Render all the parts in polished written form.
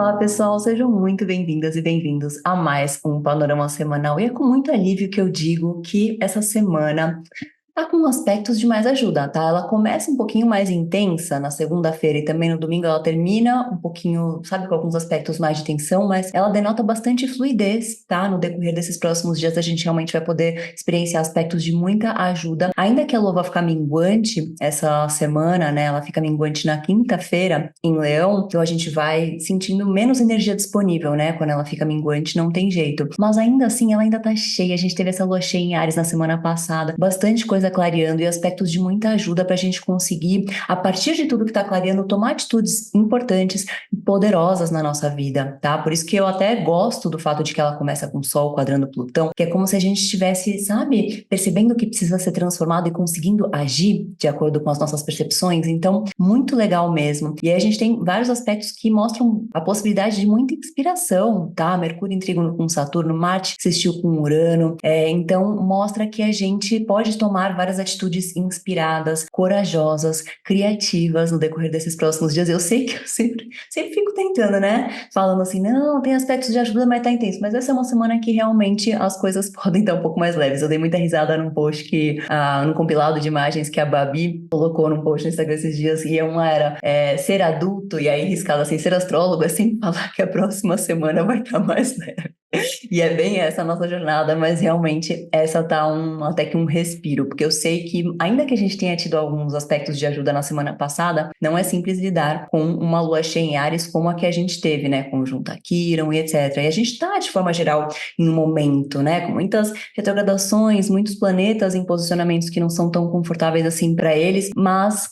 Olá, pessoal, sejam muito bem-vindas e bem-vindos a mais um Panorama Semanal. E é com muito alívio que eu digo que essa semana tá com aspectos de mais ajuda, tá? Ela começa um pouquinho mais intensa na segunda-feira e também no domingo ela termina um pouquinho, sabe, com alguns aspectos mais de tensão, mas ela denota bastante fluidez, tá? No decorrer desses próximos dias a gente realmente vai poder experienciar aspectos de muita ajuda. Ainda que a lua vá ficar minguante essa semana, né? Ela fica minguante na quinta-feira em Leão, então a gente vai sentindo menos energia disponível, né? Quando ela fica minguante, não tem jeito. Mas ainda assim, ela ainda tá cheia. A gente teve essa lua cheia em Áries na semana passada, bastante coisa clareando e aspectos de muita ajuda para a gente conseguir, a partir de tudo que está clareando, tomar atitudes importantes e poderosas na nossa vida, tá? Por isso que eu até gosto do fato de que ela começa com o Sol quadrando Plutão, que é como se a gente estivesse, sabe, percebendo que precisa ser transformado e conseguindo agir de acordo com as nossas percepções. Então, muito legal mesmo. E aí a gente tem vários aspectos que mostram a possibilidade de muita inspiração, tá? Mercúrio em trígono com Saturno, Marte sextil com Urano. Então, mostra que a gente pode tomar várias atitudes inspiradas, corajosas, criativas no decorrer desses próximos dias. Eu sei que eu sempre fico tentando, né? Falando assim, não, tem aspectos de ajuda, mas tá intenso. Mas essa é uma semana que realmente as coisas podem estar um pouco mais leves. Eu dei muita risada num post num compilado de imagens que a Babi colocou num post no Instagram esses dias, e uma era ser adulto, e aí riscado assim, ser astrólogo, é sem falar que a próxima semana vai estar mais leve. E é bem essa a nossa jornada, mas realmente essa tá até que um respiro, porque eu sei que, ainda que a gente tenha tido alguns aspectos de ajuda na semana passada, não é simples lidar com uma lua cheia em Áries como a que a gente teve, né, conjunta Quirón e etc. E a gente tá, de forma geral, em um momento, né, com muitas retrogradações, muitos planetas em posicionamentos que não são tão confortáveis assim para eles, mas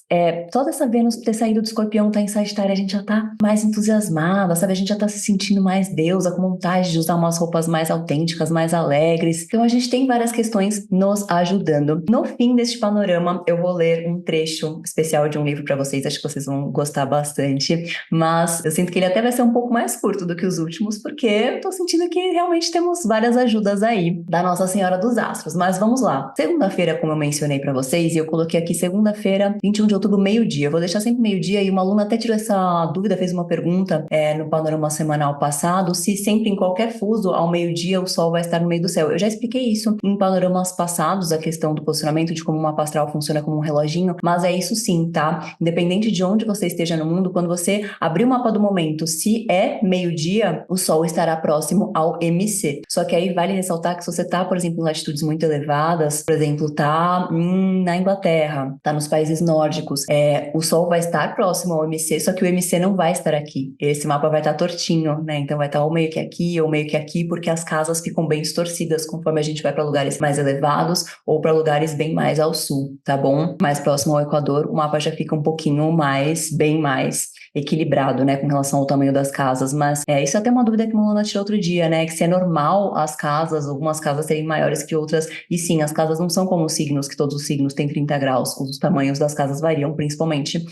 só dessa Vênus ter saído do Escorpião, tá em Sagitário, a gente já tá mais entusiasmada, sabe, a gente já tá se sentindo mais deusa, com vontade de usar umas roupas mais autênticas, mais alegres. Então a gente tem várias questões nos ajudando. No fim deste panorama, eu vou ler um trecho especial de um livro para vocês, acho que vocês vão gostar bastante, mas eu sinto que ele até vai ser um pouco mais curto do que os últimos, porque eu tô sentindo que realmente temos várias ajudas aí da Nossa Senhora dos Astros. Mas vamos lá. Segunda-feira, como eu mencionei para vocês, e eu coloquei aqui segunda-feira, 21 de outubro, meio-dia. Eu vou deixar sempre meio-dia, e uma aluna até tirou essa dúvida, fez uma pergunta no panorama semanal passado, se sempre em qualquer fuso ao meio-dia o Sol vai estar no meio do céu. Eu já expliquei isso em panoramas passados, a questão do posicionamento, de como o mapa astral funciona como um reloginho, mas é isso sim, tá? Independente de onde você esteja no mundo, quando você abrir o mapa do momento, se é meio-dia, o Sol estará próximo ao MC. Só que aí vale ressaltar que se você tá, por exemplo, em latitudes muito elevadas, por exemplo, tá na Inglaterra, tá nos países nórdicos, o Sol vai estar próximo ao MC, só que o MC não vai estar aqui. Esse mapa vai estar tortinho, né? Então vai estar ou meio que aqui, ou meio que aqui, porque as casas ficam bem distorcidas conforme a gente vai para lugares mais elevados ou para lugares bem mais ao sul, tá bom? Mais próximo ao Equador, o mapa já fica um pouquinho mais, bem mais equilibrado, né, com relação ao tamanho das casas, mas isso é até uma dúvida que uma aluna tirou outro dia, né, que se é normal as casas, algumas casas serem maiores que outras, e sim, as casas não são como os signos, que todos os signos têm 30 graus, os tamanhos das casas variam, principalmente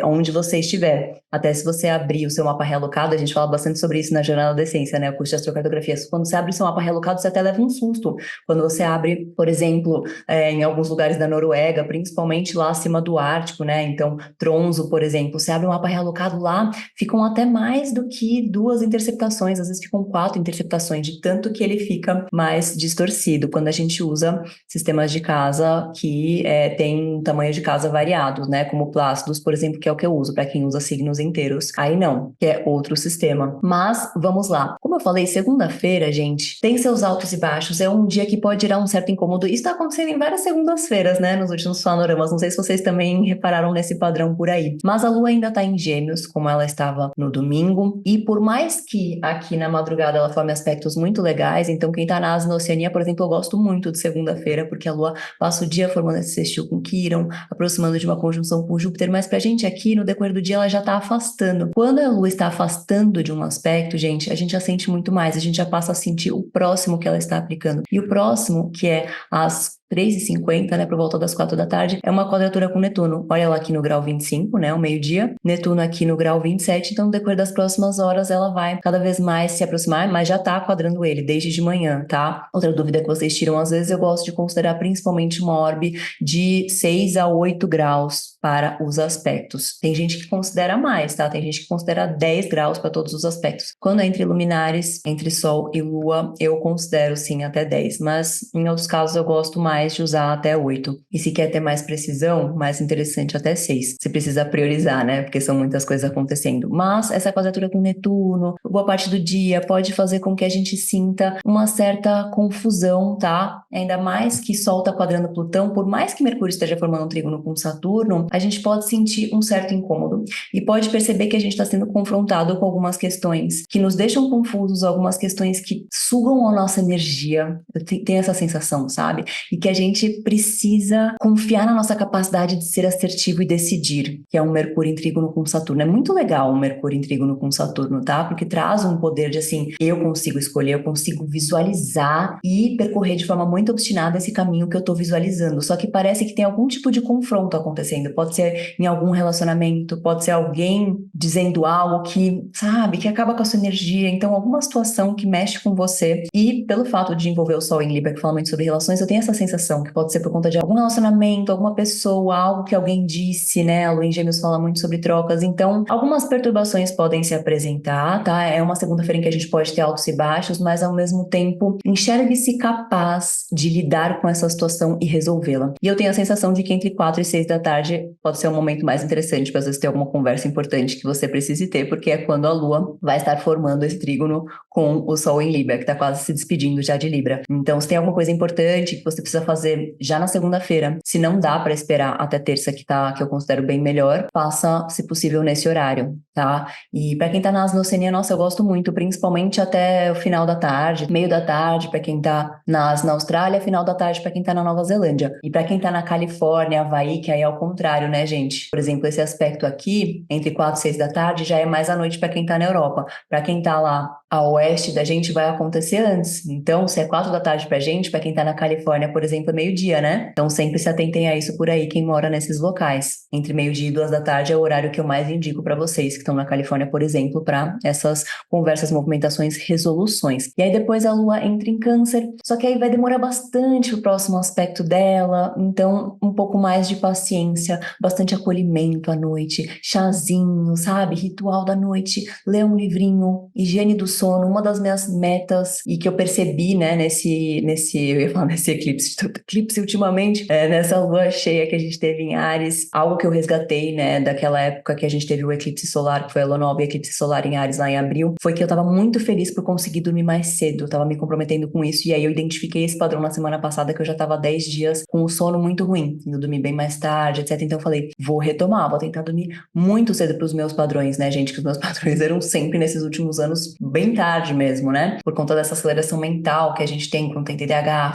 onde você estiver. Até se você abrir o seu mapa realocado, a gente fala bastante sobre isso na Jornada da Essência, né, o curso de astrocartografia. Quando você abre o seu mapa realocado, você até leva um susto. Quando você abre, por exemplo, em alguns lugares da Noruega, principalmente lá acima do Ártico, né, então Tronzo, por exemplo, você abre um mapa realocado lá, ficam até mais do que 2 interceptações, às vezes ficam 4 interceptações, de tanto que ele fica mais distorcido quando a gente usa sistemas de casa que tem tamanho de casa variados, né, como Plácidos, por exemplo, que é o que eu uso para quem usa signos inteiros. Aí não, que é outro sistema. Mas vamos lá. Como eu falei, segunda-feira, gente, tem seus altos e baixos, é um dia que pode gerar um certo incômodo. Isso está acontecendo em várias segundas-feiras, né, nos últimos panoramas. Não sei se vocês também repararam nesse padrão por aí. Mas a Lua ainda está em Gêmeos, como ela estava no domingo, e por mais que aqui na madrugada ela forme aspectos muito legais, então quem está na Ásia, na Oceania, por exemplo, eu gosto muito de segunda-feira, porque a Lua passa o dia formando esse sextil com Quirón, aproximando de uma conjunção com Júpiter, mas pra gente aqui, no decorrer do dia, ela já está afastando. Quando a Lua está afastando de um aspecto, gente, a gente já sente muito mais, a gente já passa a sentir o próximo que ela está aplicando. E o próximo, que é as 3h50, né, por volta das 4 da tarde, é uma quadratura com Netuno. Olha ela aqui no grau 25, né, o meio-dia, Netuno aqui no grau 27, então no decorrer das próximas horas ela vai cada vez mais se aproximar, mas já tá quadrando ele desde de manhã, tá? Outra dúvida que vocês tiram, às vezes eu gosto de considerar principalmente uma orbe de 6 a 8 graus para os aspectos. Tem gente que considera mais, tá? Tem gente que considera 10 graus para todos os aspectos. Quando é entre luminares, entre Sol e Lua, eu considero sim até 10, mas em outros casos eu gosto mais de usar até 8. E se quer ter mais precisão, mais interessante até 6. Você precisa priorizar, né? Porque são muitas coisas acontecendo. Mas essa quadratura com Netuno, boa parte do dia, pode fazer com que a gente sinta uma certa confusão, tá? Ainda mais que Sol tá quadrando Plutão, por mais que Mercúrio esteja formando um trígono com Saturno, a gente pode sentir um certo incômodo e pode perceber que a gente está sendo confrontado com algumas questões que nos deixam confusos, algumas questões que sugam a nossa energia. Eu tenho essa sensação, sabe? E que a gente precisa confiar na nossa capacidade de ser assertivo e decidir, que é um Mercúrio em trígono com Saturno. É muito legal um Mercúrio em trígono com Saturno, tá? Porque traz um poder de assim, eu consigo escolher, eu consigo visualizar e percorrer de forma muito obstinada esse caminho que eu tô visualizando. Só que parece que tem algum tipo de confronto acontecendo. Pode ser em algum relacionamento, pode ser alguém dizendo algo que, sabe, que acaba com a sua energia. Então, alguma situação que mexe com você. E pelo fato de envolver o Sol em Libra, que fala muito sobre relações, eu tenho essa sensação que pode ser por conta de algum relacionamento, alguma pessoa, algo que alguém disse, né? A Lua em Gêmeos fala muito sobre trocas. Então, algumas perturbações podem se apresentar, tá? É uma segunda-feira em que a gente pode ter altos e baixos, mas ao mesmo tempo, enxergue-se capaz de lidar com essa situação e resolvê-la. E eu tenho a sensação de que entre 4 e 6 da tarde pode ser um momento mais interessante para às vezes ter alguma conversa importante que você precise ter, porque é quando a Lua vai estar formando esse trígono com o Sol em Libra, que está quase se despedindo já de Libra. Então, se tem alguma coisa importante que você precisa fazer já na segunda-feira, se não dá para esperar até terça, que eu considero bem melhor, faça, se possível, nesse horário, tá? E para quem tá na Asnocenia, nossa, eu gosto muito, principalmente até o final da tarde, meio da tarde para quem tá na Austrália, final da tarde para quem tá na Nova Zelândia. E para quem tá na Califórnia, Havaí, que aí é ao contrário, né, gente? Por exemplo, esse aspecto aqui, entre 4 e 6 da tarde, já é mais à noite para quem tá na Europa. Para quem tá lá a oeste da gente, vai acontecer antes. Então, se é 4 da tarde pra gente, para quem tá na Califórnia, por exemplo, é meio-dia, né? Então, sempre se atentem a isso por aí, quem mora nesses locais. Entre meio-dia e 2 da tarde é o horário que eu mais indico para vocês que estão na Califórnia, por exemplo, para essas conversas, movimentações, resoluções. E aí depois a Lua entra em Câncer, só que aí vai demorar bastante o próximo aspecto dela, então um pouco mais de paciência, bastante acolhimento à noite, chazinho, sabe? Ritual da noite, ler um livrinho, higiene do sono, uma das minhas metas e que eu percebi, né, eu ia falar nesse eclipse ultimamente, nessa lua cheia que a gente teve em Áries, algo que eu resgatei, né, daquela época que a gente teve o eclipse solar, que foi a lua nova e eclipse solar em Áries lá em abril, foi que eu tava muito feliz por conseguir dormir mais cedo, eu tava me comprometendo com isso, e aí eu identifiquei esse padrão na semana passada que eu já tava 10 dias com o sono muito ruim, indo dormir bem mais tarde, etc. Então eu falei, vou retomar, vou tentar dormir muito cedo pros meus padrões, né, gente, que os meus padrões eram sempre nesses últimos anos bem tarde mesmo, né, por conta dessa aceleração mental que a gente tem quando tem TDAH,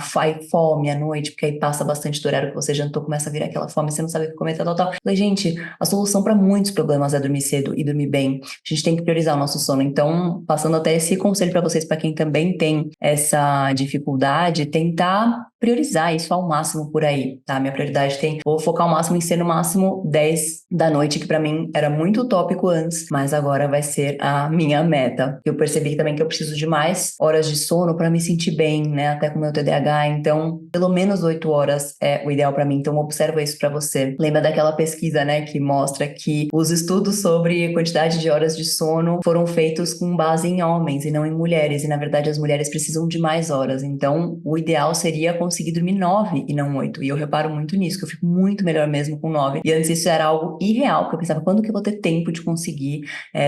fome à noite, porque aí passa bastante do horário que você jantou, começa a virar aquela fome, você não sabe o que comer, tal. Falei, gente, a solução para muitos problemas é dormir cedo e dormir bem. A gente tem que priorizar o nosso sono. Então, passando até esse conselho para vocês, para quem também tem essa dificuldade, tentar priorizar isso ao máximo por aí, tá? Minha prioridade vou focar ao máximo em ser no máximo 10 da noite, que para mim era muito utópico antes, mas agora vai ser a minha meta. Eu percebi também que eu preciso de mais horas de sono para me sentir bem, né? Até com o meu TDAH, então, pelo menos 8 horas é o ideal para mim. Então, observa isso para você. Lembra daquela pesquisa, né, que mostra que os estudos sobre quantidade de horas de sono foram feitos com base em homens e não em mulheres, e na verdade as mulheres precisam de mais horas. Então, o ideal seria conseguir dormir 9 e não 8. E eu reparo muito nisso, que eu fico muito melhor mesmo com 9. E antes isso era algo irreal, porque eu pensava, quando que eu vou ter tempo de conseguir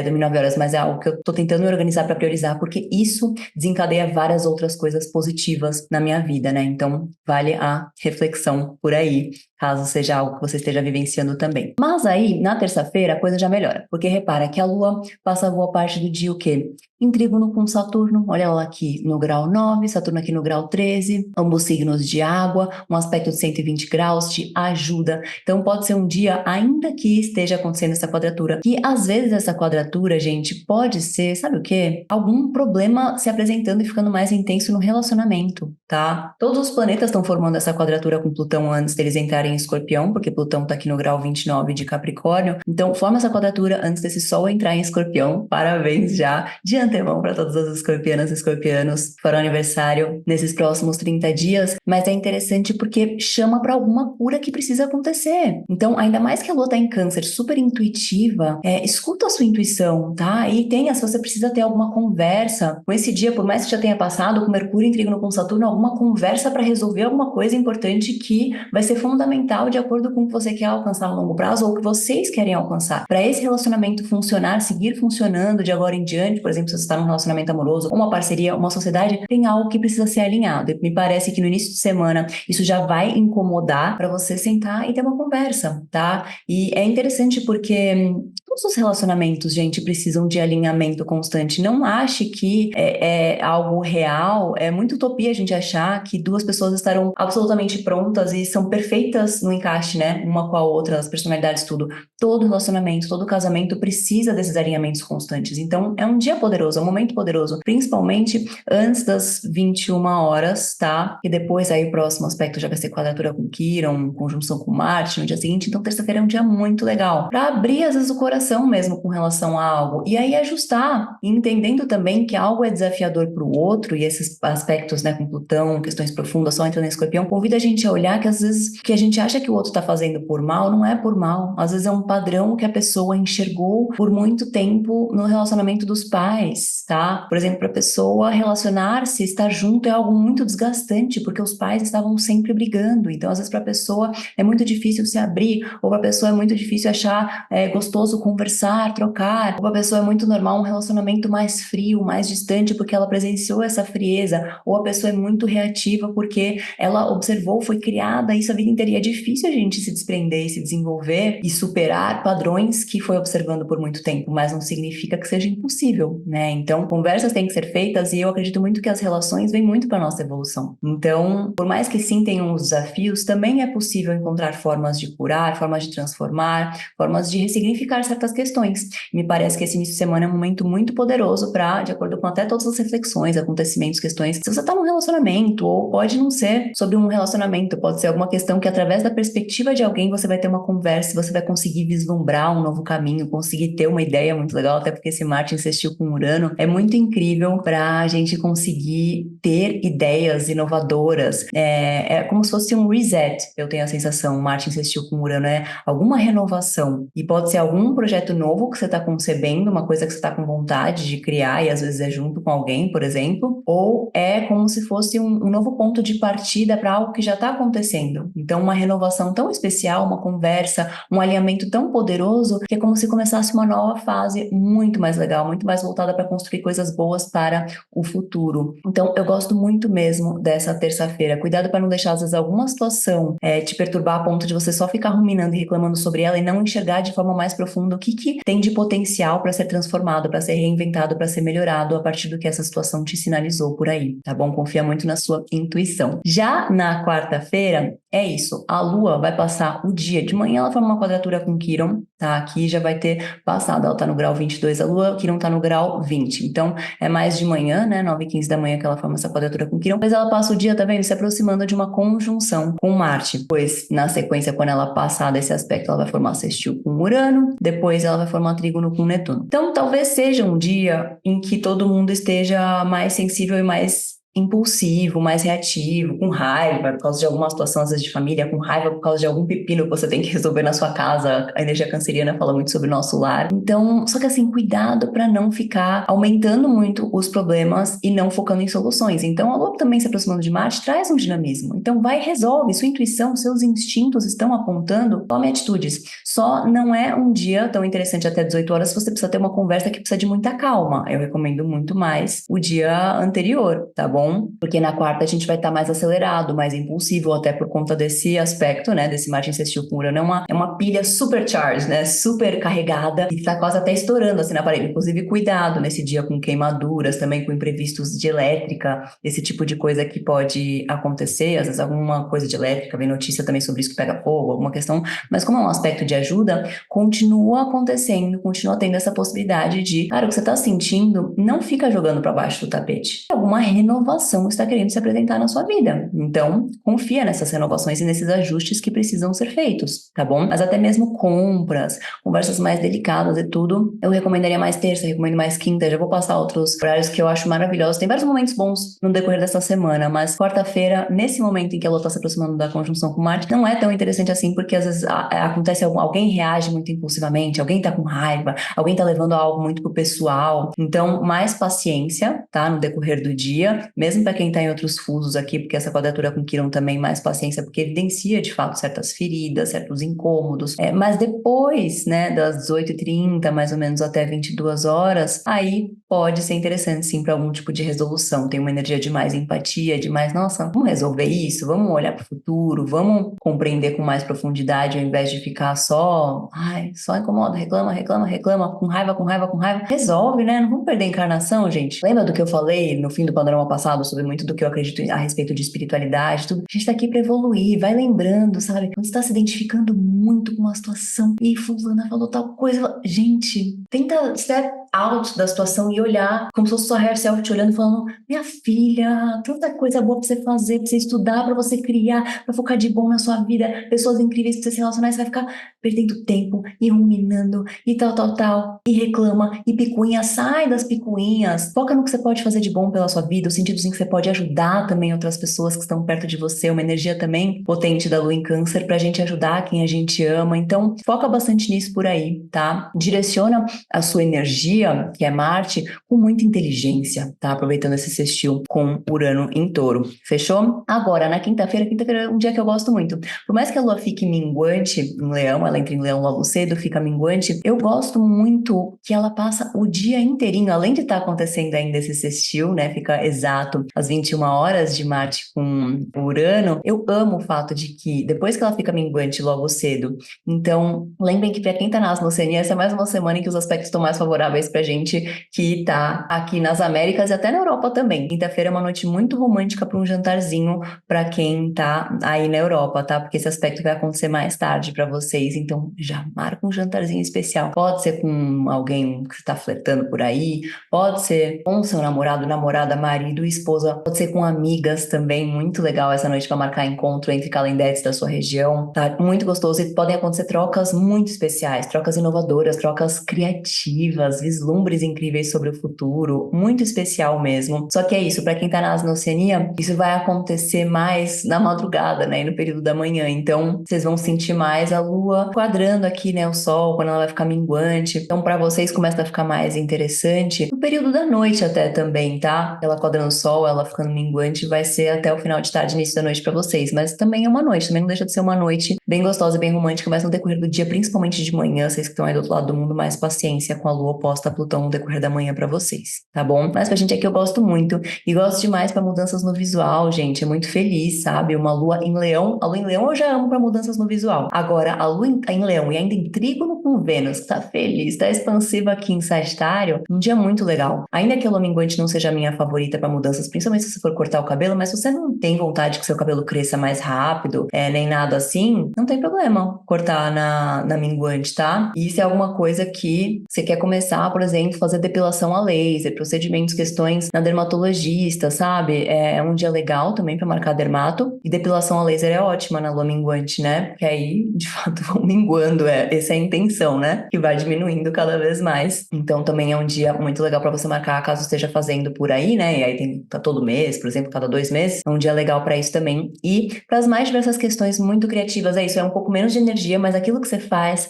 dormir 9 horas? Mas é algo que eu tô tentando me organizar para priorizar, porque isso desencadeia várias outras coisas positivas na minha vida, né? Então, vale a reflexão por aí. caso seja algo que você esteja vivenciando também. Mas aí, na terça-feira, a coisa já melhora, porque repara que a Lua passa boa parte do dia o quê? Em trígono com Saturno, olha ela aqui no grau 9, Saturno aqui no grau 13, ambos signos de água, um aspecto de 120 graus te ajuda. Então pode ser um dia, ainda que esteja acontecendo essa quadratura, que às vezes essa quadratura, gente, pode ser, sabe o quê? Algum problema se apresentando e ficando mais intenso no relacionamento, tá? Todos os planetas estão formando essa quadratura com Plutão antes deles entrarem em Escorpião, porque Plutão tá aqui no grau 29 de Capricórnio. Então forma essa quadratura antes desse Sol entrar em Escorpião. Parabéns já de antemão para todas as escorpianas e escorpianos que farão aniversário nesses próximos 30 dias, mas é interessante porque chama para alguma cura que precisa acontecer. Então, ainda mais que a Lua tá em Câncer, super intuitiva, escuta a sua intuição, tá? E tenha, se você precisa ter alguma conversa com esse dia, por mais que já tenha passado, com Mercúrio em trígono com Saturno, alguma conversa para resolver alguma coisa importante que vai ser fundamental de acordo com o que você quer alcançar no longo prazo ou o que vocês querem alcançar. Para esse relacionamento funcionar, seguir funcionando de agora em diante, por exemplo, se você está num relacionamento amoroso, uma parceria, uma sociedade, tem algo que precisa ser alinhado. E me parece que no início de semana isso já vai incomodar para você sentar e ter uma conversa, tá? E é interessante porque todos os relacionamentos, gente, precisam de alinhamento constante. Não ache que é algo real. É muito utopia a gente achar que duas pessoas estarão absolutamente prontas e são perfeitas no encaixe, né? Uma com a outra, as personalidades, tudo. Todo relacionamento, todo casamento precisa desses alinhamentos constantes. Então, é um dia poderoso, é um momento poderoso, principalmente antes das 21 horas, tá? E depois aí o próximo aspecto já vai ser quadratura com Quiron, conjunção com Marte no dia seguinte. Então, terça-feira é um dia muito legal para abrir, às vezes, o coração mesmo com relação a algo. E aí ajustar, entendendo também que algo é desafiador para o outro, e esses aspectos, né, com Plutão, questões profundas, só entrando em Escorpião, convida a gente a olhar que às vezes o que a gente acha que o outro está fazendo por mal, não é por mal. Às vezes é um padrão que a pessoa enxergou por muito tempo no relacionamento dos pais, tá? Por exemplo, para a pessoa relacionar-se, estar junto é algo muito desgastante, porque os pais estavam sempre brigando. Então, às vezes, para a pessoa é muito difícil se abrir, ou para a pessoa é muito difícil achar gostoso conversar, trocar, ou para a pessoa é muito normal um relacionamento mais frio, mais distante, porque ela presenciou essa frieza, ou a pessoa é muito reativa porque ela observou, foi criada isso a vida inteira. E é difícil a gente se desprender, se desenvolver e superar padrões que foi observando por muito tempo, mas não significa que seja impossível, né? Então, conversas têm que ser feitas e eu acredito muito que as relações vêm muito para a nossa evolução. Então, por mais que sim tenham os desafios, também é possível encontrar formas de curar, formas de transformar, formas de ressignificar certas questões. Me parece que esse início de semana é um momento muito poderoso para, de acordo com até todas as reflexões, acontecimentos, questões, se você está num relacionamento, ou pode não ser sobre um relacionamento, pode ser alguma questão que através da perspectiva de alguém você vai ter uma conversa, você vai conseguir vislumbrar um novo caminho, conseguir ter uma ideia muito legal, até porque esse Marte insistiu com Urano, é muito incrível para a gente conseguir ter ideias inovadoras. É como se fosse um reset, eu tenho a sensação, Marte insistiu com Urano, é alguma renovação. E pode ser algum projeto novo que você está concebendo, uma coisa que você está com vontade de criar, e às vezes é junto com alguém, por exemplo, ou é como se fosse um novo ponto de partida para algo que já está acontecendo. Então, uma renovação tão especial, uma conversa, um alinhamento tão poderoso, que é como se começasse uma nova fase muito mais legal, muito mais voltada para construir coisas boas para o futuro. Então, eu gosto muito mesmo dessa terça-feira. Cuidado para não deixar, às vezes, alguma situação te perturbar a ponto de você só ficar ruminando e reclamando sobre ela e não enxergar de forma mais profunda o que tem de potencial para ser transformado, para ser reinventado, para ser melhorado a partir do que essa situação te sinalizou por aí, tá bom? Confia muito na sua intuição. Já na quarta-feira, é isso. A Lua vai passar o dia de manhã, ela forma uma quadratura com Quiron, tá? Aqui já vai ter passado, ela tá no grau 22, a Lua, Quiron tá no grau 20. Então, é mais de manhã, né? 9h15 da manhã que ela forma essa quadratura com Quiron. Mas ela passa o dia, tá vendo? Se aproximando de uma conjunção com Marte. Pois, na sequência, quando ela passar desse aspecto, ela vai formar sextil com Urano. Depois, ela vai formar trígono com Netuno. Então, talvez seja um dia em que todo mundo esteja mais sensível e mais impulsivo, mais reativo, com raiva por causa de alguma situação, às vezes de família, com raiva por causa de algum pepino que você tem que resolver na sua casa. A energia canceriana fala muito sobre o nosso lar. Então, só que assim, cuidado para não ficar aumentando muito os problemas e não focando em soluções. Então, a Lua também se aproximando de Marte traz um dinamismo. Então, vai e resolve. Sua intuição, seus instintos estão apontando, tome atitudes. Só não é um dia tão interessante até 18 horas se você precisa ter uma conversa que precisa de muita calma. Eu recomendo muito mais o dia anterior, tá bom? bom? Porque na quarta a gente vai estar mais acelerado, mais impulsivo, até por conta desse aspecto, né, desse Marte insistiu com Urano, é uma pilha supercharged, né, super carregada, e tá quase até estourando assim na parede. Inclusive, cuidado nesse dia com queimaduras, também com imprevistos de elétrica, esse tipo de coisa que pode acontecer, às vezes alguma coisa de elétrica, vem notícia também sobre isso que pega fogo, alguma questão, mas como é um aspecto de ajuda, continua acontecendo, continua tendo essa possibilidade de, cara, o que você tá sentindo, não fica jogando para baixo do tapete. Alguma renovação está querendo se apresentar na sua vida. Então, confia nessas renovações e nesses ajustes que precisam ser feitos, tá bom? Mas até mesmo compras, conversas mais delicadas e tudo, eu recomendaria mais terça, recomendo mais quinta, já vou passar outros horários que eu acho maravilhosos. Tem vários momentos bons no decorrer dessa semana, mas quarta-feira, nesse momento em que a Lua está se aproximando da conjunção com Marte, não é tão interessante assim, porque às vezes acontece alguém reage muito impulsivamente, alguém tá com raiva, alguém tá levando algo muito pro pessoal. Então, mais paciência, tá? No decorrer do dia, mesmo para quem tá em outros fusos aqui, porque essa quadratura com Quirón também mais paciência, porque evidencia de fato certas feridas, certos incômodos. Mas depois, né, das 18h30, mais ou menos até 22 horas, aí pode ser interessante sim para algum tipo de resolução. Tem uma energia de mais empatia, de mais, nossa, vamos resolver isso, vamos olhar para o futuro, vamos compreender com mais profundidade, ao invés de ficar só, só incomoda, reclama, reclama, reclama, com raiva, com raiva, com raiva. Resolve, né? Não vamos perder a encarnação, gente. Lembra do que eu falei no fim do panorama passado sobre muito do que eu acredito a respeito de espiritualidade, tudo? A gente tá aqui para evoluir, vai lembrando, sabe? Quando você tá se identificando muito com uma situação e fulana falou tal coisa, gente, tenta step out da situação e olhar como se fosse sua hair self te olhando e falando, minha filha, tanta coisa boa pra você fazer, pra você estudar, pra você criar, pra focar de bom na sua vida, pessoas incríveis pra você se relacionar, você vai ficar perdendo tempo e ruminando e tal, e reclama e picuinha, sai das picuinhas, foca no que você pode fazer de bom pela sua vida, os sentidos em que você pode ajudar também outras pessoas que estão perto de você, uma energia também potente da Lua em Câncer pra gente ajudar quem a gente ama, então foca bastante nisso por aí, tá? Direciona a sua energia, que é Marte, com muita inteligência, tá? Aproveitando esse sextil com Urano em Touro. Fechou? Agora, na quinta-feira é um dia que eu gosto muito. Por mais que a Lua fique minguante em Leão, ela entra em Leão logo cedo, fica minguante, eu gosto muito que ela passa o dia inteirinho, além de estar acontecendo ainda esse sextil, né? Fica exato às 21 horas de Marte com Urano. Eu amo o fato de que, depois que ela fica minguante logo cedo, então, lembrem que para quem tá na Asnocenia, essa é mais uma semana em que os aspectos estão mais favoráveis pra gente que tá aqui nas Américas e até na Europa também. Quinta-feira é uma noite muito romântica para um jantarzinho para quem tá aí na Europa, tá? Porque esse aspecto vai acontecer mais tarde para vocês, então já marca um jantarzinho especial. Pode ser com alguém que está flertando por aí, pode ser com seu namorado, namorada, marido, esposa, pode ser com amigas também. Muito legal essa noite para marcar encontro entre calendários da sua região, tá? Muito gostoso e podem acontecer trocas muito especiais, trocas inovadoras, trocas criativas, vislumbres incríveis sobre o futuro, muito especial mesmo. Só que é isso, para quem tá na Oceania, isso vai acontecer mais na madrugada, né, e no período da manhã. Então, vocês vão sentir mais a Lua quadrando aqui, né, o Sol, quando ela vai ficar minguante. Então, para vocês começa a ficar mais interessante no período da noite até também, tá? Ela quadrando o Sol, ela ficando minguante, vai ser até o final de tarde, início da noite para vocês. Mas também é uma noite, também não deixa de ser uma noite bem gostosa, bem romântica, mas no decorrer do dia, principalmente de manhã, vocês que estão aí do outro lado do mundo, mais paciência com a Lua oposta a Plutão no decorrer da manhã pra vocês, tá bom? Mas pra gente aqui eu gosto muito e gosto demais pra mudanças no visual, gente, é muito feliz, sabe? Uma Lua em Leão, a Lua em Leão eu já amo pra mudanças no visual. Agora, a Lua em Leão e ainda em trígono com Vênus, que tá feliz, tá expansiva aqui em Sagitário, um dia muito legal. Ainda que a Lua minguante não seja a minha favorita pra mudanças, principalmente se você for cortar o cabelo, mas se você não tem vontade que seu cabelo cresça mais rápido, nem nada assim, não tem problema cortar na minguante, tá? E isso é alguma coisa que você quer começar, por exemplo, fazer depilação a laser, procedimentos, questões na dermatologista, sabe? É um dia legal também para marcar dermato. E depilação a laser é ótima na lua minguante, né? Porque aí, de fato, vão minguando, essa é a intenção, né? Que vai diminuindo cada vez mais. Então, também é um dia muito legal para você marcar, caso esteja fazendo por aí, né? E aí tem tá todo mês, por exemplo, cada 2 meses. É um dia legal para isso também. E para as mais diversas questões muito criativas, é isso. isso, é um pouco menos de energia, mas aquilo que você faz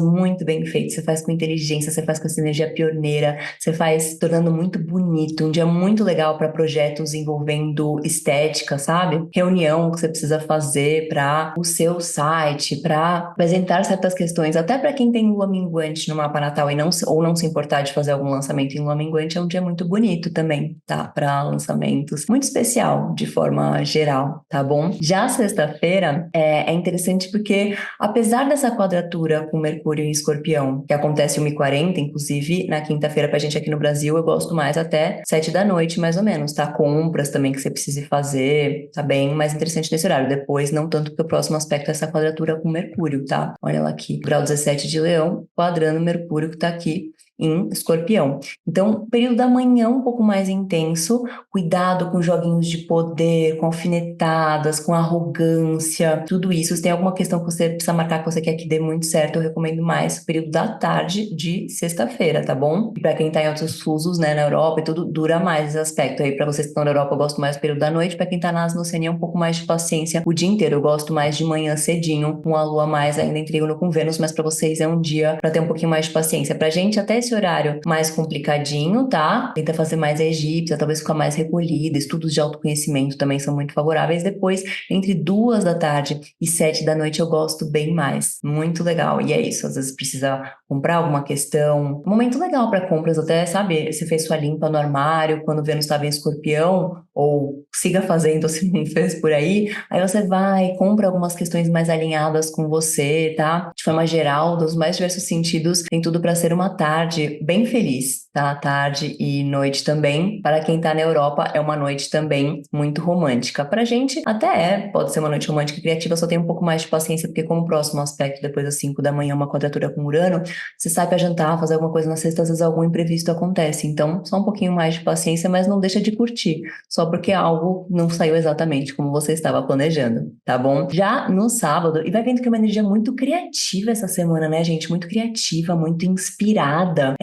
muito bem feito, você faz com inteligência, você faz com essa energia pioneira, você faz tornando muito bonito, um dia muito legal para projetos envolvendo estética, sabe? Reunião que você precisa fazer para o seu site, para apresentar certas questões, até para quem tem lua minguante no mapa natal e não se importar de fazer algum lançamento em lua minguante, é um dia muito bonito também, tá? Para lançamentos. Muito especial, de forma geral, tá bom? Já sexta-feira é interessante porque, apesar dessa quadratura com Mercúrio em Escorpião, que acontece 1h40, inclusive na quinta-feira pra gente aqui no Brasil, eu gosto mais até 7 da noite, mais ou menos, tá? Compras também que você precise fazer, tá bem mais interessante nesse horário. Depois, não tanto porque o próximo aspecto é essa quadratura com Mercúrio, tá? Olha lá aqui, grau 17 de Leão, quadrando Mercúrio que tá aqui em Escorpião. Então, período da manhã um pouco mais intenso, cuidado com joguinhos de poder, com alfinetadas, com arrogância, tudo isso. Se tem alguma questão que você precisa marcar que você quer que dê muito certo, eu recomendo mais o período da tarde de sexta-feira, tá bom? E para quem tá em outros fusos, né, na Europa e tudo, dura mais esse aspecto. Aí para vocês que estão na Europa, eu gosto mais do período da noite, para quem tá na Oceania, um pouco mais de paciência o dia inteiro. Eu gosto mais de manhã cedinho, com a lua mais ainda em trígono com Vênus, mas para vocês é um dia para ter um pouquinho mais de paciência. Pra gente até esse horário mais complicadinho, tá? Tenta fazer mais a egípcia, talvez ficar mais recolhida. Estudos de autoconhecimento também são muito favoráveis. Depois, entre 2 da tarde e 7 da noite, eu gosto bem mais. Muito legal. E é isso, às vezes precisa comprar alguma questão. Um momento legal para compras, até, sabe? Você fez sua limpa no armário, quando Vênus estava em Escorpião, ou siga fazendo se não fez por aí. Aí você vai, compra algumas questões mais alinhadas com você, tá? De forma geral, dos mais diversos sentidos, tem tudo para ser uma tarde bem feliz, tá? Tarde e noite também. Para quem tá na Europa, é uma noite também muito romântica. Pra gente, até pode ser uma noite romântica e criativa, só tem um pouco mais de paciência, porque como o próximo aspecto, depois das 5 da manhã, uma quadratura com Urano, você sai pra jantar, fazer alguma coisa na sexta, às vezes algum imprevisto acontece. Então, só um pouquinho mais de paciência, mas não deixa de curtir, só porque algo não saiu exatamente como você estava planejando, tá bom? Já no sábado, e vai vendo que é uma energia muito criativa essa semana, né, gente? Muito criativa, muito inspirada.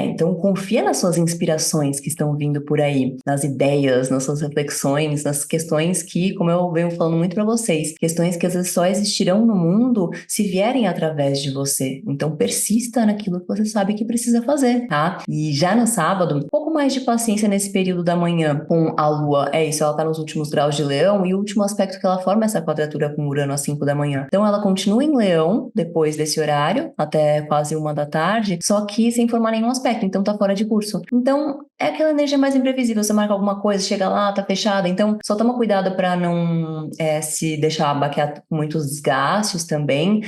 Então, confia nas suas inspirações que estão vindo por aí, nas ideias, nas suas reflexões, nas questões que, como eu venho falando muito para vocês, questões que às vezes só existirão no mundo se vierem através de você. Então, persista naquilo que você sabe que precisa fazer, tá? E já no sábado, um pouco mais de paciência nesse período da manhã com a Lua. É isso, ela tá nos últimos graus de Leão e o último aspecto que ela forma é essa quadratura com Urano às 5 da manhã. Então, ela continua em Leão depois desse horário, até quase 1 da tarde, só que sem formar nenhum aspecto, então tá fora de curso. Então, é aquela energia mais imprevisível, você marca alguma coisa, chega lá, tá fechada, então só toma cuidado para não se deixar baquear com muitos desgastes também,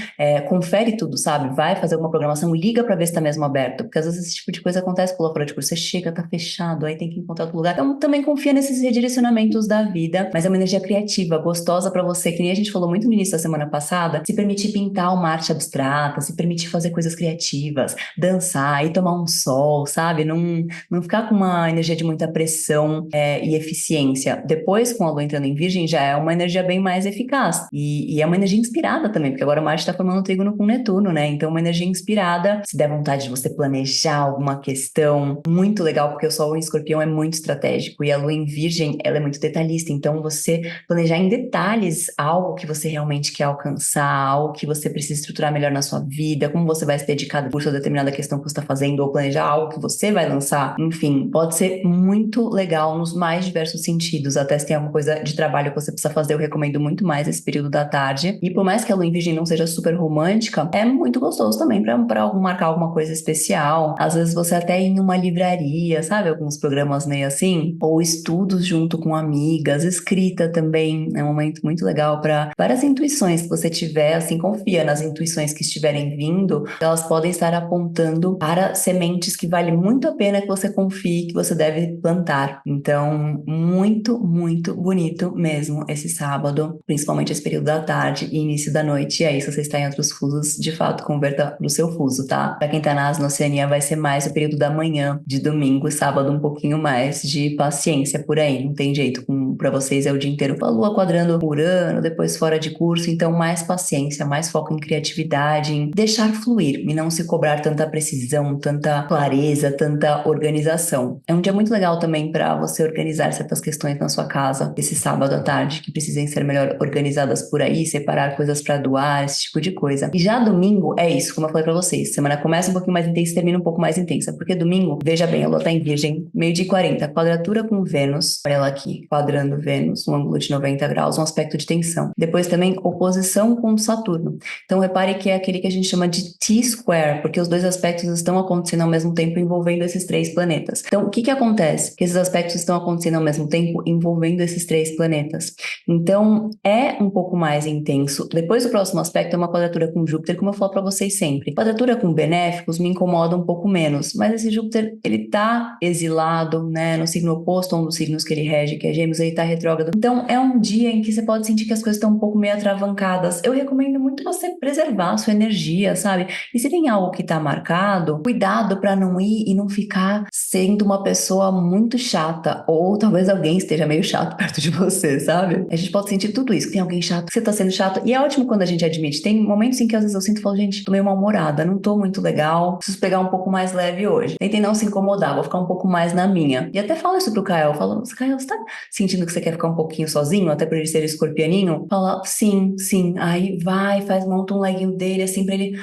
confere tudo, sabe? Vai fazer alguma programação, liga para ver se tá mesmo aberto, porque às vezes esse tipo de coisa acontece com o fora de curso, você chega, tá fechado, aí tem que encontrar outro lugar. Então, também confia nesses redirecionamentos da vida, mas é uma energia criativa, gostosa para você, que nem a gente falou muito no início da semana passada, se permitir pintar uma arte abstrata, se permitir fazer coisas criativas, dançar, ir tomar um sol, sabe? Não ficar com uma energia de muita pressão e eficiência. Depois, com a Lua entrando em Virgem, já é uma energia bem mais eficaz. E é uma energia inspirada também, porque agora Marte está formando um trígono com Netuno, né? Então, uma energia inspirada. Se der vontade de você planejar alguma questão, muito legal, porque o Sol em Escorpião é muito estratégico e a Lua em Virgem, ela é muito detalhista. Então, você planejar em detalhes algo que você realmente quer alcançar, algo que você precisa estruturar melhor na sua vida, como você vai se dedicar por sua determinada questão que você está fazendo, ou planejar algo que você vai lançar, enfim, pode ser muito legal nos mais diversos sentidos. Até se tem alguma coisa de trabalho que você precisa fazer, eu recomendo muito mais esse período da tarde. E por mais que a Lua em Virgem não seja super romântica, é muito gostoso também para marcar alguma coisa especial. Às vezes você até ir em uma livraria, sabe? Alguns programas meio assim, ou estudos junto com amigas, escrita também é um momento muito legal para várias intuições que você tiver, assim, confia nas intuições que estiverem vindo, elas podem estar apontando para sementes que vale muito a pena que você confie, que você deve plantar. Então, muito, muito bonito mesmo esse sábado, principalmente esse período da tarde e início da noite. E aí, se você está em outros fusos, de fato, converta no seu fuso, tá? Para quem tá na Oceania, vai ser mais o período da manhã, de domingo, sábado, um pouquinho mais de paciência por aí. Não tem jeito, para vocês é o dia inteiro com a Lua quadrando Urano, depois fora de curso, então mais paciência, mais foco em criatividade, em deixar fluir e não se cobrar tanta precisão, tanta clareza, tanta organização. tensão. É um dia muito legal também para você organizar certas questões na sua casa, esse sábado à tarde, que precisem ser melhor organizadas por aí, separar coisas para doar, esse tipo de coisa. E já domingo é isso, como eu falei para vocês, semana começa um pouquinho mais intensa e termina um pouco mais intensa, porque domingo, veja bem, a lua tá em Virgem, meio-dia e 40, quadratura com Vênus, olha ela aqui, quadrando Vênus, um ângulo de 90 graus, um aspecto de tensão. Depois também oposição com Saturno. Então repare que é aquele que a gente chama de T-square, porque os dois aspectos estão acontecendo ao mesmo tempo envolvendo esses três planetas. Então o que acontece? Que esses aspectos estão acontecendo ao mesmo tempo envolvendo esses três planetas. Então é um pouco mais intenso. Depois do próximo aspecto é uma quadratura com Júpiter, como eu falo para vocês sempre. Quadratura com benéficos me incomoda um pouco menos, mas esse Júpiter, ele tá exilado, né, no signo oposto a um dos signos que ele rege, que é Gêmeos, ele tá retrógrado. Então é um dia em que você pode sentir que as coisas estão um pouco meio atravancadas. Eu recomendo muito você preservar a sua energia, sabe? E se tem algo que tá marcado, cuidado para não ir e não ficar sendo uma pessoa muito chata, ou talvez alguém esteja meio chato perto de você, sabe? A gente pode sentir tudo isso, que tem alguém chato, que você tá sendo chato, e é ótimo quando a gente admite. Tem momentos em que às vezes eu sinto e falo, gente, tô meio mal-humorada, não tô muito legal, preciso pegar um pouco mais leve hoje. Tentem não se incomodar, vou ficar um pouco mais na minha. E até falo isso pro Kael, falo, Kael, você tá sentindo que você quer ficar um pouquinho sozinho, até por ele ser escorpianinho? Fala, sim, sim. Aí vai, monta um leguinho dele, assim, pra ele...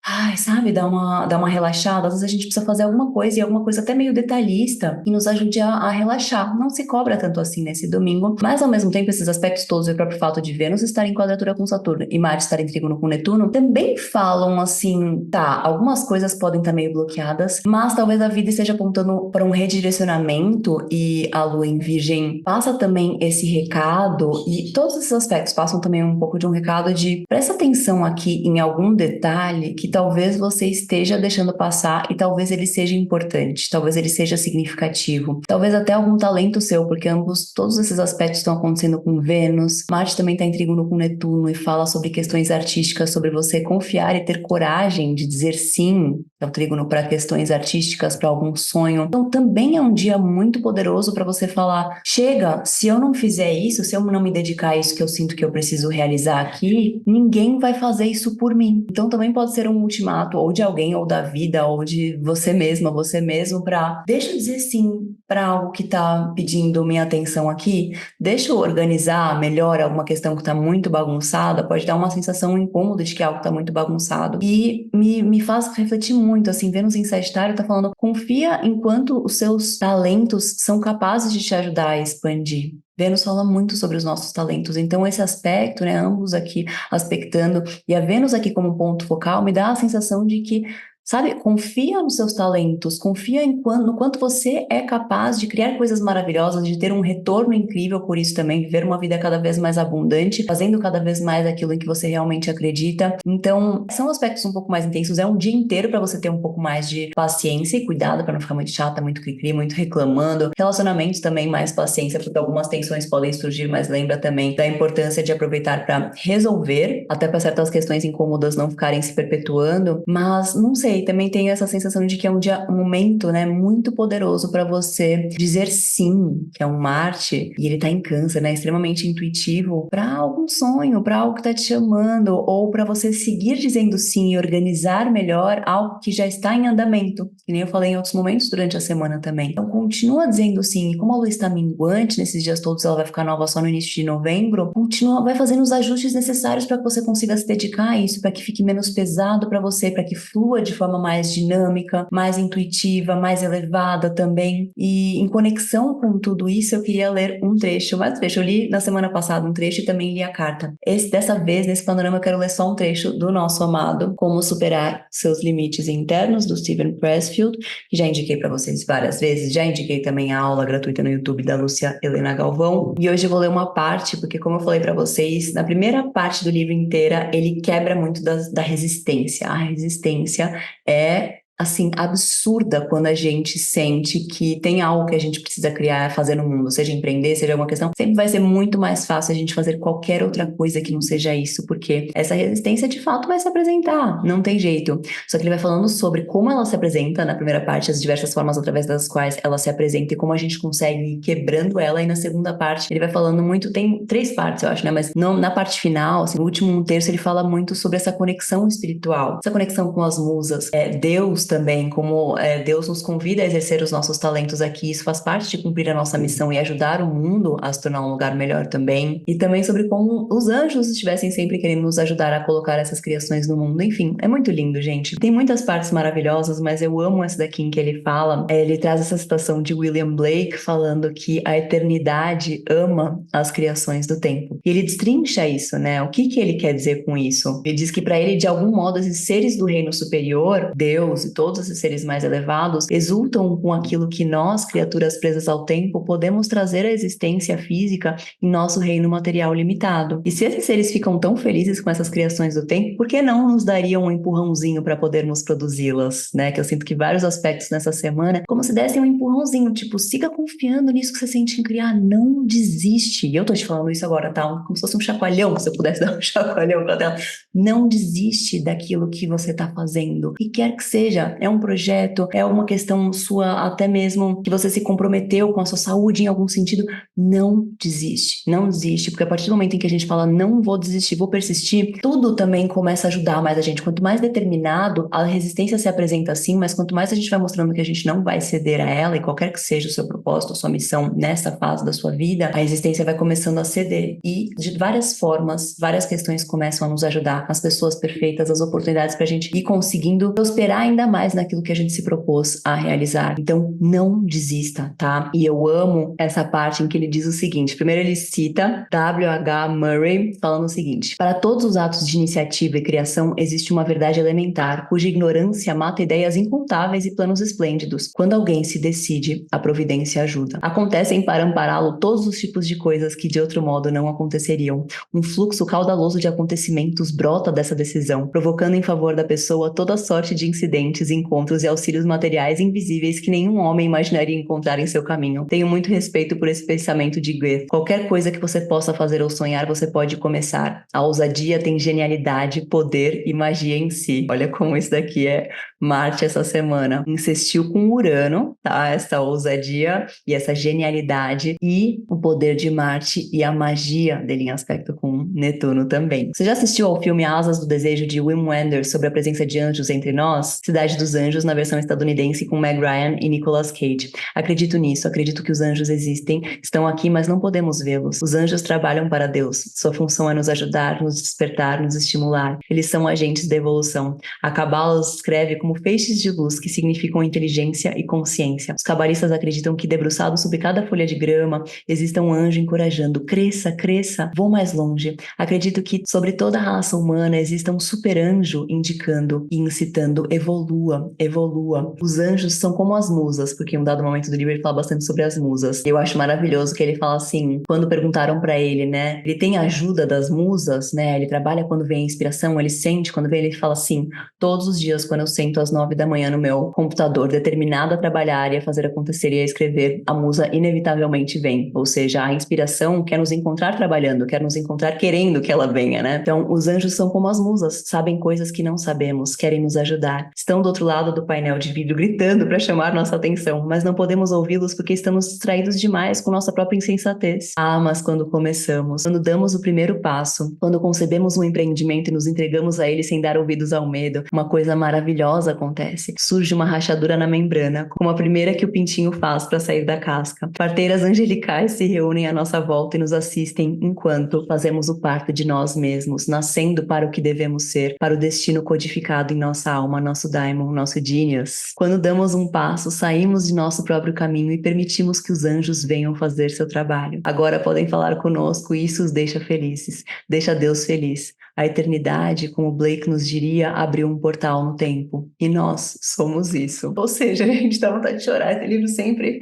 Ai, sabe, dá uma relaxada. Às vezes a gente precisa fazer alguma coisa, e alguma coisa até meio detalhista, que nos ajude a relaxar. Não se cobra tanto assim nesse domingo, mas ao mesmo tempo esses aspectos todos, e o próprio fato de Vênus estar em quadratura com Saturno e Marte estar em trígono com Netuno, também falam assim, tá, algumas coisas podem estar meio bloqueadas, mas talvez a vida esteja apontando para um redirecionamento, e a Lua em Virgem passa também esse recado, e todos esses aspectos passam também um pouco de um recado de presta atenção aqui em algum detalhe que talvez você esteja deixando passar, e talvez ele seja importante, talvez ele seja significativo, talvez até algum talento seu, porque todos esses aspectos estão acontecendo com Vênus. Marte também está em trígono com Netuno e fala sobre questões artísticas, sobre você confiar e ter coragem de dizer sim, é o trígono para questões artísticas, para algum sonho. Então também é um dia muito poderoso para você falar, chega, se eu não fizer isso, se eu não me dedicar a isso que eu sinto que eu preciso realizar aqui, ninguém vai fazer isso por mim. Então também pode ser um ultimato, ou de alguém, ou da vida, ou de você mesma, você mesmo, para deixa eu dizer sim para algo que tá pedindo minha atenção aqui, deixa eu organizar melhor alguma questão que tá muito bagunçada, pode dar uma sensação incômoda de que algo tá muito bagunçado, e me faz refletir muito, assim, Vênus em Sagitário tá falando, confia enquanto os seus talentos são capazes de te ajudar a expandir. Vênus fala muito sobre os nossos talentos, então esse aspecto, né, ambos aqui aspectando, e a Vênus aqui como ponto focal, me dá a sensação de que, sabe, confia nos seus talentos, confia no quanto você é capaz de criar coisas maravilhosas, de ter um retorno incrível por isso também, viver uma vida cada vez mais abundante, fazendo cada vez mais aquilo em que você realmente acredita. Então, são aspectos um pouco mais intensos, é um dia inteiro para você ter um pouco mais de paciência e cuidado para não ficar muito chata, muito cri-cri, muito reclamando. Relacionamentos também, mais paciência, porque algumas tensões podem surgir, mas lembra também da importância de aproveitar para resolver, até para certas questões incômodas não ficarem se perpetuando, mas não sei, também tenho essa sensação de que é um momento, né, muito poderoso para você dizer sim, que é um Marte, e ele tá em Câncer, né, extremamente intuitivo, para algum sonho, para algo que tá te chamando, ou para você seguir dizendo sim e organizar melhor algo que já está em andamento, que nem eu falei em outros momentos durante a semana também. Então, continua dizendo sim, e como a lua está minguante nesses dias todos, ela vai ficar nova só no início de novembro, vai fazendo os ajustes necessários para que você consiga se dedicar a isso, para que fique menos pesado para você, para que flua de forma mais dinâmica, mais intuitiva, mais elevada também. E em conexão com tudo isso, eu queria ler um trecho, mais um trecho. Eu li na semana passada um trecho e também li a carta. Dessa vez, nesse panorama, eu quero ler só um trecho do nosso amado Como Superar Seus Limites Internos, do Steven Pressfield, que já indiquei para vocês várias vezes, já indiquei também a aula gratuita no YouTube da Lúcia Helena Galvão, e hoje eu vou ler uma parte, porque como eu falei para vocês, na primeira parte do livro inteira, ele quebra muito da resistência. A resistência é, assim, absurda quando a gente sente que tem algo que a gente precisa criar, fazer no mundo, seja empreender, seja alguma questão, sempre vai ser muito mais fácil a gente fazer qualquer outra coisa que não seja isso, porque essa resistência de fato vai se apresentar, não tem jeito. Só que ele vai falando sobre como ela se apresenta na primeira parte, as diversas formas através das quais ela se apresenta e como a gente consegue ir quebrando ela, e na segunda parte ele vai falando muito, tem 3 partes eu acho, né, mas não, na parte final, assim, no último 1/3 ele fala muito sobre essa conexão espiritual, essa conexão com as musas, Deus talentos também, como Deus nos convida a exercer os nossos talentos aqui, isso faz parte de cumprir a nossa missão e ajudar o mundo a se tornar um lugar melhor também. E também sobre como os anjos estivessem sempre querendo nos ajudar a colocar essas criações no mundo. Enfim, é muito lindo, gente. Tem muitas partes maravilhosas, mas eu amo essa daqui em que ele fala, ele traz essa citação de William Blake falando que a eternidade ama as criações do tempo. E ele destrincha isso, né? O que ele quer dizer com isso? Ele diz que para ele, de algum modo, esses seres do reino superior, Deus e todos esses seres mais elevados, exultam com aquilo que nós, criaturas presas ao tempo, podemos trazer à existência física em nosso reino material limitado. E se esses seres ficam tão felizes com essas criações do tempo, por que não nos dariam um empurrãozinho para podermos produzi-las, né? Que eu sinto que vários aspectos nessa semana, como se dessem um empurrãozinho, tipo, siga confiando nisso que você sente em criar, não desiste. E eu tô te falando isso agora, tá? Como se fosse um chacoalhão, se eu pudesse dar um chacoalhão pra tela. Não desiste daquilo que você tá fazendo. E quer que seja, é um projeto, é uma questão sua, até mesmo que você se comprometeu com a sua saúde em algum sentido, não desiste. Não desiste, porque a partir do momento em que a gente fala, não vou desistir, vou persistir, tudo também começa a ajudar mais a gente. Quanto mais determinado, a resistência se apresenta assim, mas quanto mais a gente vai mostrando que a gente não vai ceder a ela, e qualquer que seja o seu propósito, a sua missão nessa fase da sua vida, a resistência vai começando a ceder. E de várias formas, várias questões começam a nos ajudar, as pessoas perfeitas, as oportunidades pra gente ir conseguindo prosperar ainda mais naquilo que a gente se propôs a realizar. Então, não desista, tá? E eu amo essa parte em que ele diz o seguinte, primeiro ele cita W.H. Murray falando o seguinte, para todos os atos de iniciativa e criação existe uma verdade elementar, cuja ignorância mata ideias incontáveis e planos esplêndidos. Quando alguém se decide, a providência ajuda. Acontecem para ampará-lo todos os tipos de coisas que de outro modo não aconteceriam. Um fluxo caudaloso de acontecimentos brota dessa decisão, provocando em favor da pessoa toda sorte de incidentes, encontros e auxílios materiais invisíveis que nenhum homem imaginaria encontrar em seu caminho. Tenho muito respeito por esse pensamento de Goethe. Qualquer coisa que você possa fazer ou sonhar, você pode começar. A ousadia tem genialidade, poder e magia em si. Olha como isso daqui é Marte essa semana. Insistiu com Urano, tá? Essa ousadia e essa genialidade e o poder de Marte e a magia dele em aspecto com Netuno também. Você já assistiu ao filme Asas do Desejo de Wim Wenders sobre a presença de anjos entre nós? Cidade dos Anjos na versão estadunidense com Meg Ryan e Nicolas Cage. Acredito nisso, acredito que os anjos existem, estão aqui, mas não podemos vê-los. Os anjos trabalham para Deus. Sua função é nos ajudar, nos despertar, nos estimular. Eles são agentes da evolução. A Cabala os descreve como feixes de luz que significam inteligência e consciência. Os cabalistas acreditam que debruçado sobre cada folha de grama exista um anjo encorajando, cresça, cresça, vou mais longe. Acredito que sobre toda a raça humana exista um super anjo indicando e incitando, evolua, evolua. Os anjos são como as musas, porque em um dado momento do livro ele fala bastante sobre as musas. Eu acho maravilhoso que ele fala assim, quando perguntaram pra ele, né, ele tem a ajuda das musas, né, ele trabalha quando vem a inspiração, ele sente quando vem, ele fala assim, todos os dias quando eu sento às 9 da manhã no meu computador, determinado a trabalhar e a fazer acontecer e a escrever, a musa inevitavelmente vem, ou seja, a inspiração quer nos encontrar trabalhando, quer nos encontrar querendo que ela venha, né? Então, os anjos são como as musas, sabem coisas que não sabemos, querem nos ajudar, estão do outro lado do painel de vidro gritando para chamar nossa atenção, mas não podemos ouvi-los porque estamos distraídos demais com nossa própria insensatez. Ah, mas quando começamos, quando damos o primeiro passo, quando concebemos um empreendimento e nos entregamos a ele sem dar ouvidos ao medo, uma coisa maravilhosa acontece. Surge uma rachadura na membrana, como a primeira que o pintinho faz para sair da casca. Parteiras angelicais se reúnem à nossa volta e nos assistem enquanto fazemos o parto de nós mesmos, nascendo para o que devemos ser, para o destino codificado em nossa alma, nosso daimon, nosso genius. Quando damos um passo, saímos de nosso próprio caminho e permitimos que os anjos venham fazer seu trabalho. Agora podem falar conosco e isso os deixa felizes, deixa Deus feliz. A eternidade, como Blake nos diria, abriu um portal no tempo. E nós somos isso. Ou seja, a gente dá vontade de chorar. Esse livro sempre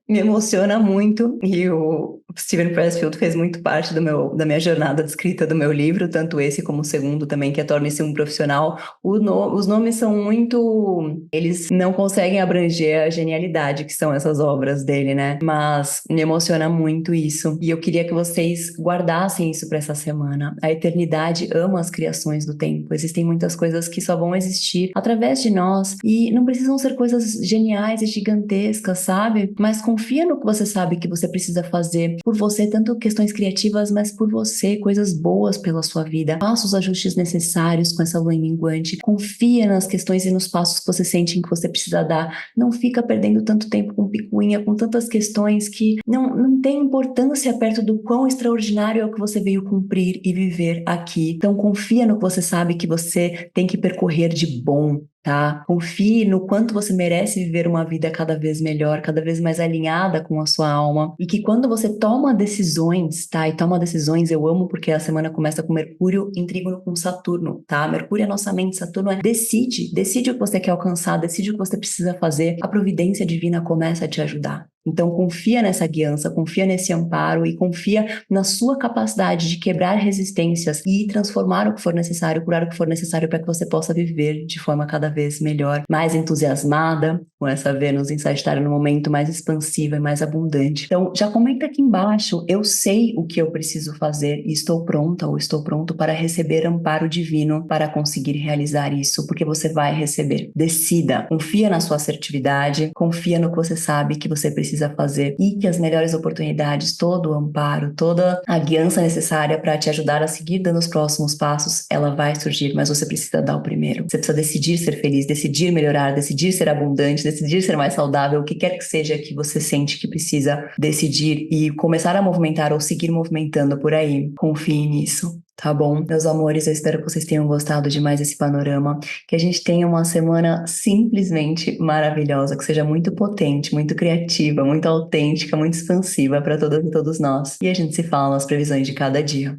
me emociona muito. E o Steven Pressfield fez muito parte da minha jornada de escrita do meu livro, tanto esse como o segundo também, que é Torne-se um Profissional. Os nomes são muito... Eles não conseguem abranger a genialidade que são essas obras dele, né? Mas me emociona muito isso. E eu queria que vocês guardassem isso para essa semana. A eternidade ama as criações do tempo. Existem muitas coisas que só vão existir através de nós e não precisam ser coisas geniais e gigantescas, sabe? Mas confia no que você sabe que você precisa fazer. por você, tanto questões criativas, mas por você, coisas boas pela sua vida. Faça os ajustes necessários com essa lua minguante. Confia nas questões e nos passos que você sente que você precisa dar. Não fica perdendo tanto tempo com picuinha, com tantas questões que não tem importância perto do quão extraordinário é o que você veio cumprir e viver aqui. Então confia no que você sabe que você tem que percorrer de bom. Tá? Confie no quanto você merece viver uma vida cada vez melhor, cada vez mais alinhada com a sua alma. E que quando você toma decisões, tá? E toma decisões, eu amo porque a semana começa com Mercúrio em trígono com Saturno, tá? Mercúrio é nossa mente, Saturno é decide o que você quer alcançar, decide o que você precisa fazer. A providência divina começa a te ajudar. Então confia nessa guiança, confia nesse amparo e confia na sua capacidade de quebrar resistências e transformar o que for necessário, curar o que for necessário para que você possa viver de forma cada vez melhor, mais entusiasmada, com essa Vênus em Sagitário no momento mais expansiva e mais abundante. Então já comenta aqui embaixo, eu sei o que eu preciso fazer e estou pronta ou estou pronto para receber amparo divino para conseguir realizar isso, porque você vai receber. Decida, confia na sua assertividade, confia no que você sabe que você precisa fazer e que as melhores oportunidades, todo o amparo, toda a guiança necessária para te ajudar a seguir dando os próximos passos, ela vai surgir, mas você precisa dar o primeiro. Você precisa decidir ser feliz, decidir melhorar, decidir ser abundante, decidir ser mais saudável, o que quer que seja que você sente que precisa decidir e começar a movimentar ou seguir movimentando por aí. Confie nisso. Tá bom? Meus amores, eu espero que vocês tenham gostado demais desse panorama, que a gente tenha uma semana simplesmente maravilhosa, que seja muito potente, muito criativa, muito autêntica, muito expansiva para todas e todos nós. E a gente se fala nas previsões de cada dia.